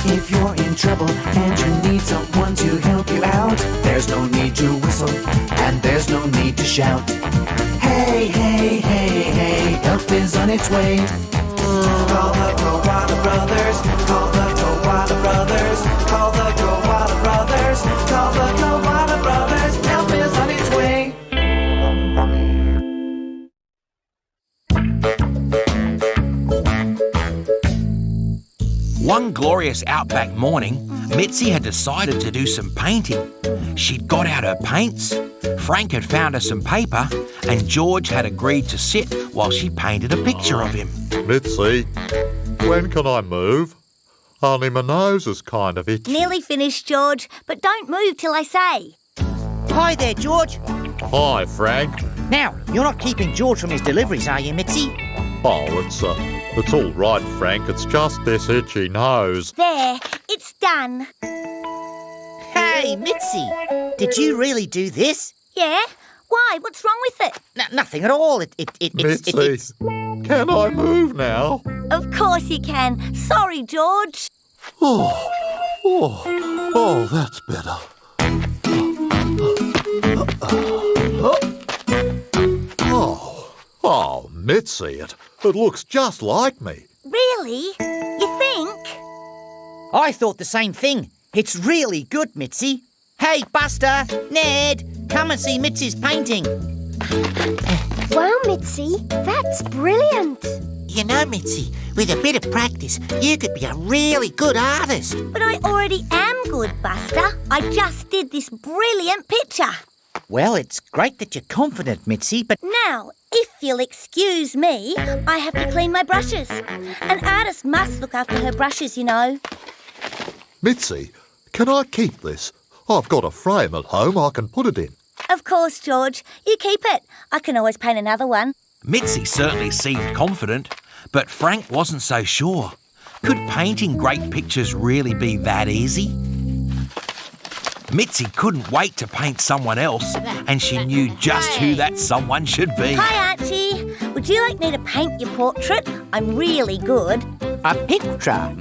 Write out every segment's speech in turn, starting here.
If you're in trouble and you need someone to help you out, there's no need to whistle and there's no need to shout. Hey, hey, hey, hey, help is on its way. Call the Koala Brothers, call the Koala Brothers, call the Koala Brothers, call the Koala Brothers, help is on its way. One glorious outback morning, Mitzi had decided to do some painting. She'd got out her paints, Frank had found her some paper, and George had agreed to sit while she painted a picture of him. Mitzi, when can I move? Only my nose is kind of itchy. Nearly finished, George, but don't move till I say. Hi there, George. Hi, Frank. Now, you're not keeping George from his deliveries, are you, Mitzi? Oh, it's all right, Frank. It's just this itchy nose. There, it's done. Hey, Mitzi, did you really do this? Yeah? Why? What's wrong with it? Nothing at all. Mitzi, can I move now? Of course you can. Sorry, George. Oh, that's better. Oh, Mitzi, it looks just like me. Really? You think? I thought the same thing. It's really good, Mitzi. Hey, Buster, Ned, come and see Mitzi's painting. Wow, Mitzi, that's brilliant. You know, Mitzi, with a bit of practice, you could be a really good artist. But I already am good, Buster. I just did this brilliant picture. Well, it's great that you're confident, Mitzi, but... Now, if you'll excuse me, I have to clean my brushes. An artist must look after her brushes, you know. Mitzi, can I keep this? I've got a frame at home I can put it in. Of course, George. You keep it. I can always paint another one. Mitzi certainly seemed confident, but Frank wasn't so sure. Could painting great pictures really be that easy? Mitzi couldn't wait to paint someone else, and she knew just who that someone should be. Hi, Archie. Would you like me to paint your portrait? I'm really good. A picture?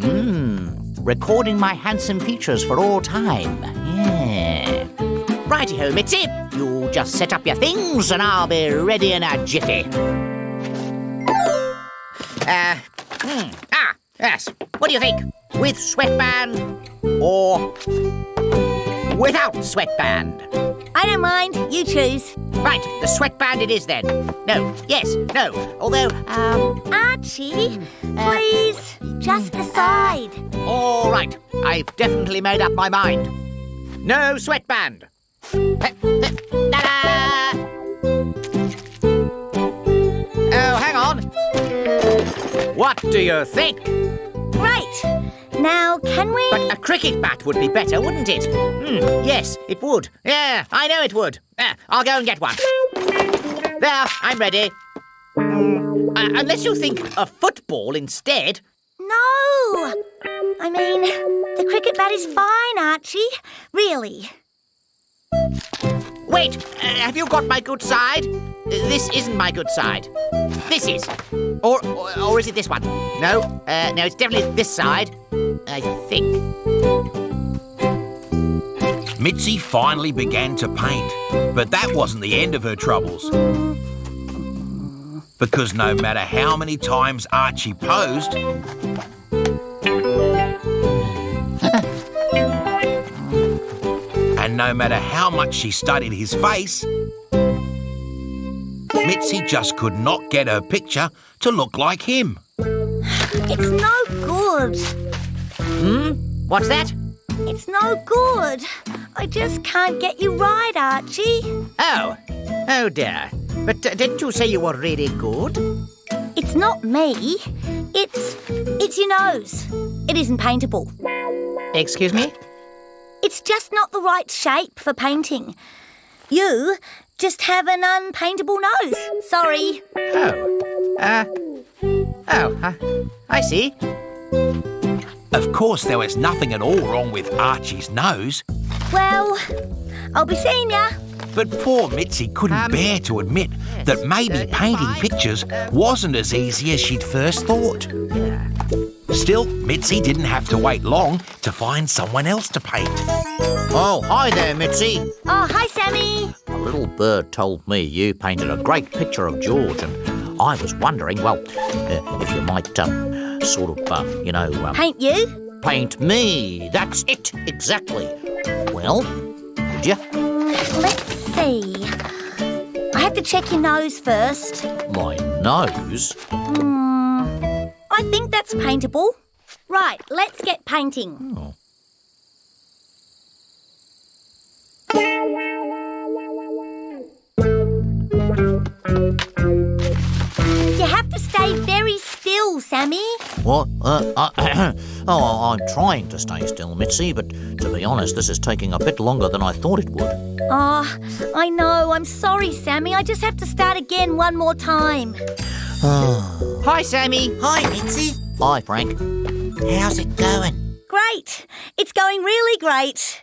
Recording my handsome features for all time. Yeah. Righty-ho, Mitzi. You just set up your things and I'll be ready in a jiffy. Yes. What do you think? With sweatband or without sweatband? I don't mind. You choose. Right, the sweatband it is then. No, yes, no. Although, Archie, please, just decide. All right, I've definitely made up my mind. No sweatband. Ta-da! Oh, hang on. What do you think? Right. Now, can we... But a cricket bat would be better, wouldn't it? Yes, it would. Yeah, I know it would. I'll go and get one. There, I'm ready. Unless you think a football instead. No! I mean, the cricket bat is fine, Archie. Really. Wait, have you got my good side? This isn't my good side. This is. Or is it this one? No, no, it's definitely this side. I think. Mitzi finally began to paint, but that wasn't the end of her troubles. Because no matter how many times Archie posed, and no matter how much she studied his face, Mitzi just could not get her picture to look like him. It's no good. What's that? It's no good. I just can't get you right, Archie. Oh dear. But didn't you say you were really good? It's not me. It's your nose. It isn't paintable. Excuse me? It's just not the right shape for painting. You just have an unpaintable nose. Sorry. I see. Of course, there was nothing at all wrong with Archie's nose. Well, I'll be seeing ya. But poor Mitzi couldn't bear to admit that maybe painting pictures wasn't as easy as she'd first thought. Still, Mitzi didn't have to wait long to find someone else to paint. Oh, hi there, Mitzi. Oh, hi, Sammy. A little bird told me you painted a great picture of George, and I was wondering, well, if you might, Paint you? paint me. That's it, exactly. Well, would you? Let's see. I have to check your nose first. My nose? I think that's paintable. Right, let's get painting. Oh. You have to stay very still, Sammy. What? I'm trying to stay still, Mitzi, but to be honest, this is taking a bit longer than I thought it would. Oh, I know. I'm sorry, Sammy. I just have to start again one more time. Hi, Sammy. Hi, Mitzi. Hi, Frank. How's it going? Great. It's going really great.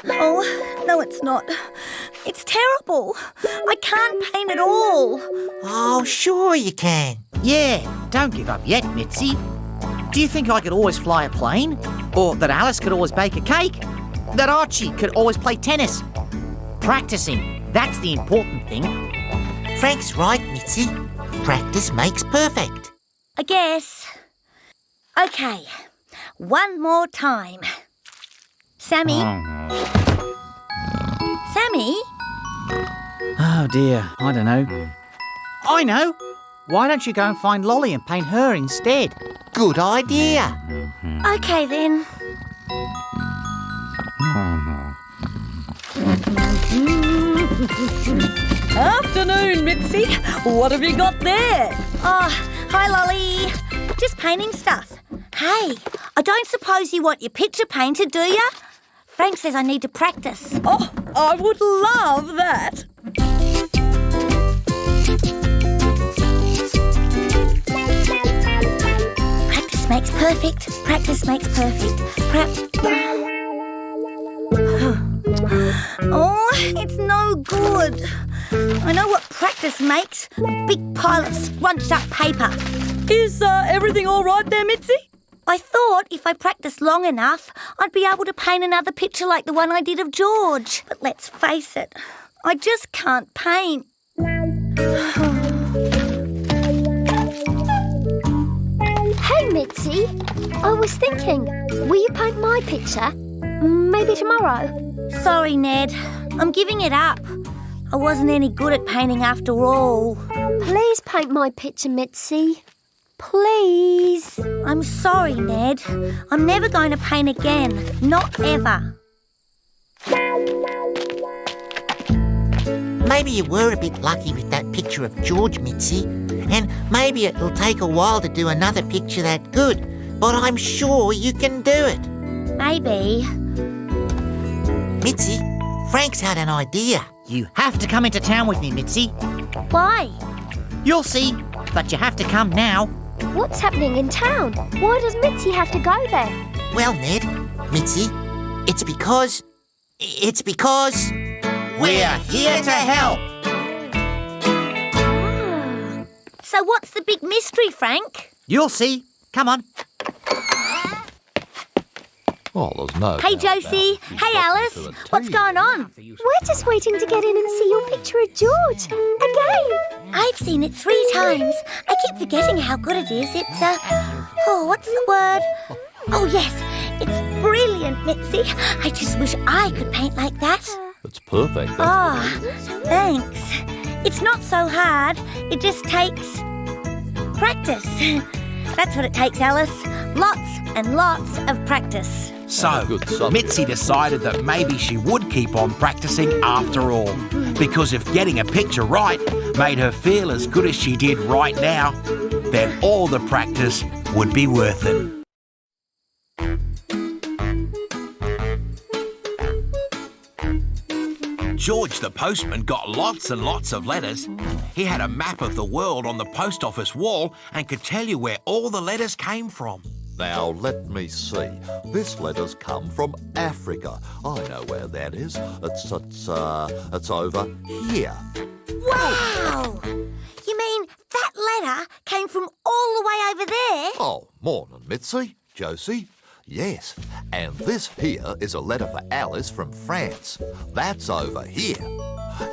Oh, no, it's not. It's terrible. I can't paint at all. Oh, sure you can. Yeah, don't give up yet, Mitzi. Do you think I could always fly a plane? Or that Alice could always bake a cake? That Archie could always play tennis? Practicing, that's the important thing. Frank's right, Mitzi. Practice makes perfect. I guess. Okay, one more time. Sammy? Sammy? Oh, dear, I don't know. I know. Why don't you go and find Lolly and paint her instead? Good idea. Okay, then. Afternoon, Mitzi. What have you got there? Oh, hi, Lolly. Just painting stuff. Hey, I don't suppose you want your picture painted, do you? Frank says I need to practice. Oh, I would love that. Practice makes perfect. Practice makes perfect. Oh, it's no good. I know what practice makes. A big pile of scrunched up paper. Is everything all right there, Mitzi? I thought if I practiced long enough, I'd be able to paint another picture like the one I did of George. But let's face it, I just can't paint. Hey, Mitzi. I was thinking, will you paint my picture? Maybe tomorrow? Sorry, Ned. I'm giving it up. I wasn't any good at painting after all. Please paint my picture, Mitzi. Please. I'm sorry, Ned. I'm never going to paint again. Not ever. Maybe you were a bit lucky with that picture of George, Mitzi. And maybe it'll take a while to do another picture that good. But I'm sure you can do it. Maybe. Mitzi, Frank's had an idea. You have to come into town with me, Mitzi. Why? You'll see, but you have to come now. What's happening in town? Why does Mitzi have to go there? Well, Ned, Mitzi, it's because we're here to help. So what's the big mystery, Frank? You'll see. Come on. Oh, there's no Hey, doubt Josie. about it. Hey, Alice. To a What's T. going on? We're just waiting to get in and see your picture of George. Again. I've seen it 3 times. I keep forgetting how good it is. It's, what's the word? Oh, yes. It's brilliant, Mitzi. I just wish I could paint like that. It's perfect. Oh, thanks. It's not so hard. It just takes practice. That's what it takes, Alice. Lots and lots of practice. So, Good subject. Mitzi decided that maybe she would keep on practicing after all. Because if getting a picture right made her feel as good as she did right now, then all the practice would be worth it. George the postman got lots and lots of letters. He had a map of the world on the post office wall and could tell you where all the letters came from. Now, let me see. This letter's come from Africa. I know where that is. It's over here. Wow! You mean that letter came from all the way over there? Oh, morning, Mitzi. Josie. Yes, and this here is a letter for Alice from France. That's over here.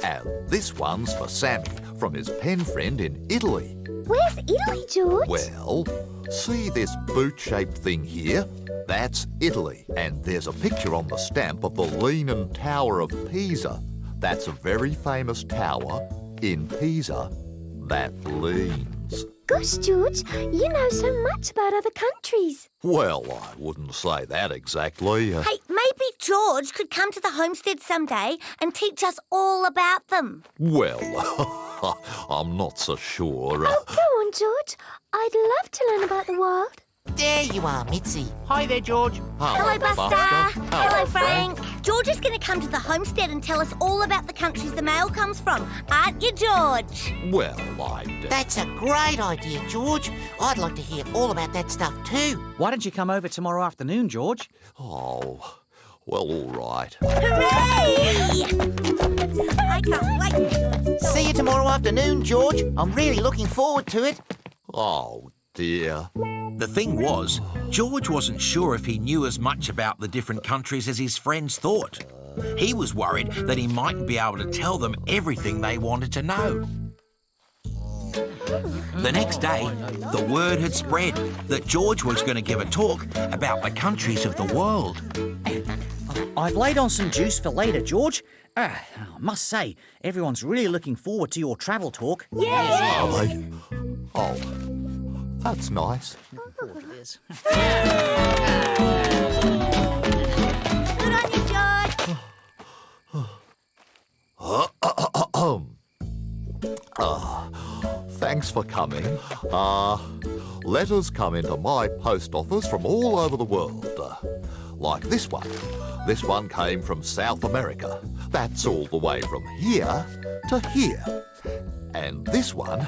And this one's for Sammy from his pen friend in Italy. Where's Italy, George? Well, see this boot-shaped thing here? That's Italy. And there's a picture on the stamp of the Leaning Tower of Pisa. That's a very famous tower in Pisa that leans. Gosh, George, you know so much about other countries. Well, I wouldn't say that exactly. Hey, maybe George could come to the homestead someday and teach us all about them. Well, I'm not so sure. Oh, go on, George. I'd love to learn about the world. There you are, Mitzi. Hi there, George. Hello, Buster. Hello, Frank. George is going to come to the homestead and tell us all about the countries the mail comes from. Aren't you, George? Well, That's a great idea, George. I'd like to hear all about that stuff too. Why don't you come over tomorrow afternoon, George? Oh, well, all right. Hooray! I can't wait. See you tomorrow afternoon, George. I'm really looking forward to it. Oh, dear. The thing was, George wasn't sure if he knew as much about the different countries as his friends thought. He was worried that he mightn't be able to tell them everything they wanted to know. The next day, the word had spread that George was going to give a talk about the countries of the world. I've laid on some juice for later, George. I must say, everyone's really looking forward to your travel talk. Are they? Oh, that's nice. Good on you, George. Thanks for coming. Letters come into my post office from all over the world. Like this one. This one came from South America. That's all the way from here to here. And this one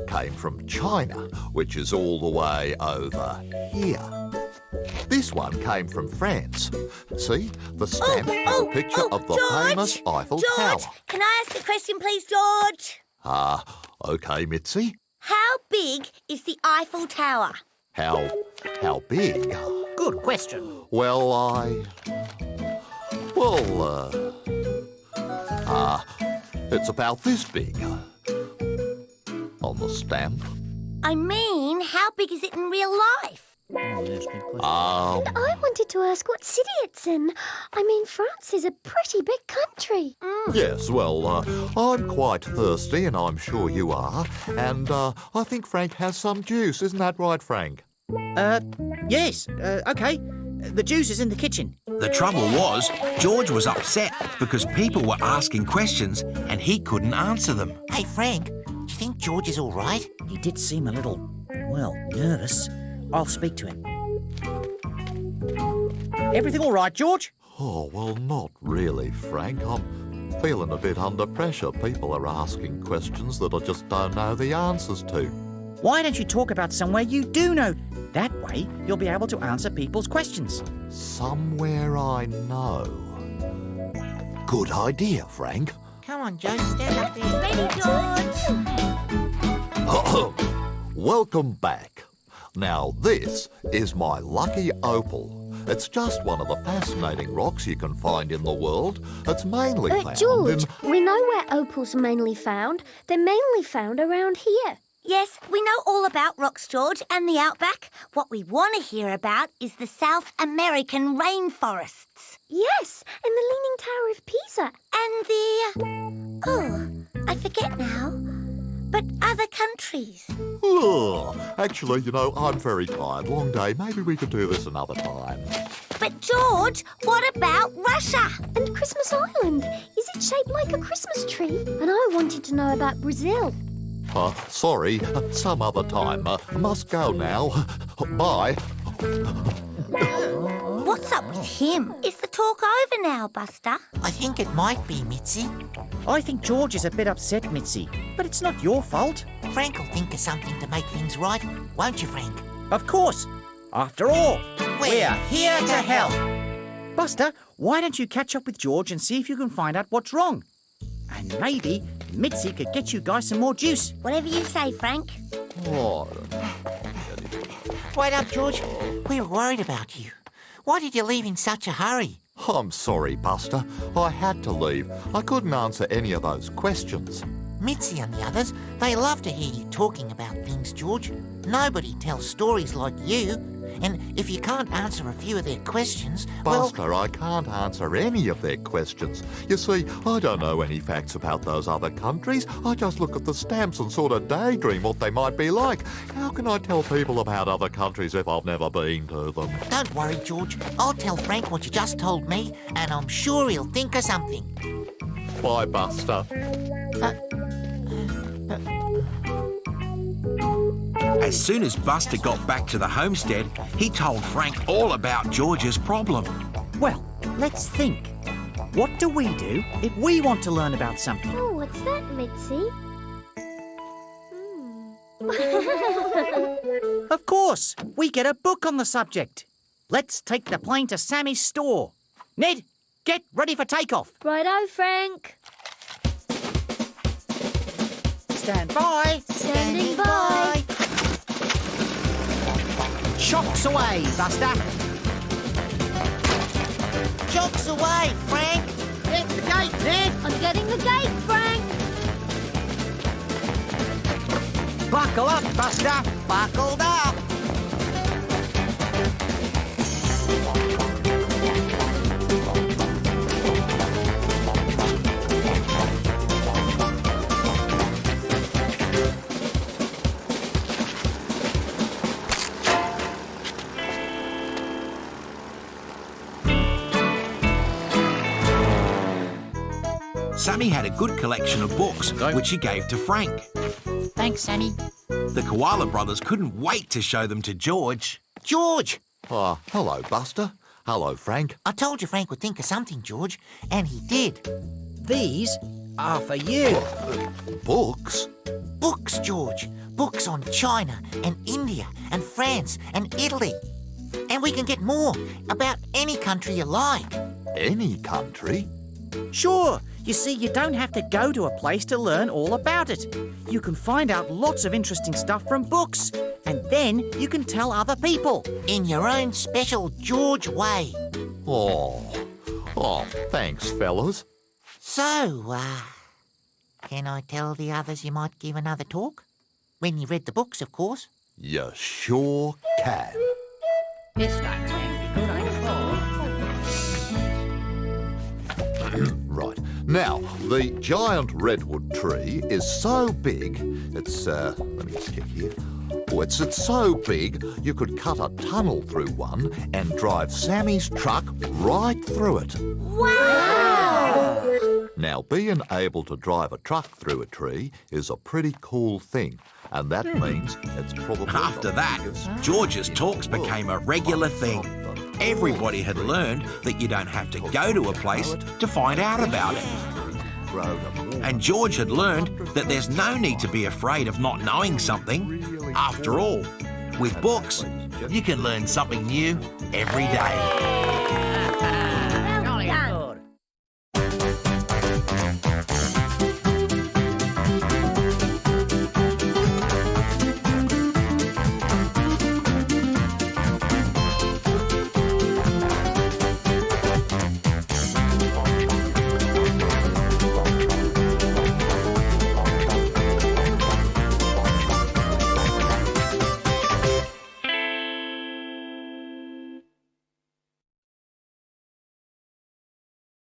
came from China, which is all the way over here. This one came from France. See, the stamp and the picture of the George, famous Eiffel Tower. George, can I ask a question, please, George? Okay, Mitzi. How big is the Eiffel Tower? How big? Good question. Well, it's about this big. On the stamp. I mean, how big is it in real life? I wanted to ask what city it's in. I mean, France is a pretty big country. Yes, well, I'm quite thirsty, and I'm sure you are. And I think Frank has some juice. Isn't that right, Frank? Yes, okay. The juice is in the kitchen. The trouble was, George was upset because people were asking questions and he couldn't answer them. Hey, Frank, do you think George is all right? He did seem a little, nervous. I'll speak to him. Everything all right, George? Oh, well, not really, Frank. I'm feeling a bit under pressure. People are asking questions that I just don't know the answers to. Why don't you talk about somewhere you do know? That way, you'll be able to answer people's questions. Somewhere I know. Good idea, Frank. Come on, Joe, stand up there. Ready, George? Welcome back. Now, this is my lucky opal. It's just one of the fascinating rocks you can find in the world. It's mainly found George, in... we know where opals are mainly found. They're mainly found around here. Yes, we know all about rocks, George, and the outback. What we want to hear about is the South American rainforests. Yes, and the Leaning Tower of Pisa. And the... Oh, I forget now. But other countries. Actually, I'm very tired. Long day. Maybe we could do this another time. But, George, what about Russia? And Christmas Island. Is it shaped like a Christmas tree? And I wanted to know about Brazil. Sorry. Some other time. Must go now. Bye. What's up with him? Is the talk over now, Buster? I think it might be, Mitzi. I think George is a bit upset, Mitzi, but it's not your fault. Frank will think of something to make things right, won't you, Frank? Of course. After all, we're here to help. Buster, why don't you catch up with George and see if you can find out what's wrong? And maybe Mitzi could get you guys some more juice. Whatever you say, Frank. Oh, Wait up, George. We were worried about you. Why did you leave in such a hurry? I'm sorry, Buster. I had to leave. I couldn't answer any of those questions. Mitzi and the others, they love to hear you talking about things, George. Nobody tells stories like you. And if you can't answer a few of their questions, Buster, I can't answer any of their questions. You see, I don't know any facts about those other countries. I just look at the stamps and sort of daydream what they might be like. How can I tell people about other countries if I've never been to them? don't worry, George. I'll tell Frank what you just told me, and I'm sure he'll think of something. Bye, Buster. As soon as Buster got back to the homestead, he told Frank all about George's problem. Well, let's think. What do we do if we want to learn about something? Oh, what's that, Mitzi? Of course, we get a book on the subject. Let's take the plane to Sammy's store. Ned, get ready for takeoff. Righto, Frank. Stand by. Standing by. Chocks away, Buster. Chocks away, Frank. Get the gate, Ned. I'm getting the gate, Frank. Buckle up, Buster. Buckled up. Sammy had a good collection of books, which he gave to Frank. Thanks, Sammy. The Koala brothers couldn't wait to show them to George. George! Oh, hello, Buster. Hello, Frank. I told you Frank would think of something, George, and he did. These are for you. Books? Books, George. Books on China and India and France and Italy. And we can get more about any country you like. Any country? Sure. You see, you don't have to go to a place to learn all about it. You can find out lots of interesting stuff from books, and then you can tell other people. In your own special George way. Oh, thanks, fellas. So, can I tell the others you might give another talk? When you read the books, of course. You sure can. This time's going to be good, I'm sure. Right. Now, the giant redwood tree is so big, it's, let me just check here. Oh, it's so big you could cut a tunnel through one and drive Sammy's truck right through it. Wow! Now, being able to drive a truck through a tree is a pretty cool thing, and that means it's probably... After the that, biggest George's tree in talks the world. became a regular thing. Everybody had learned that you don't have to go to a place to find out about it. And George had learned that there's no need to be afraid of not knowing something. After all, with books, you can learn something new every day.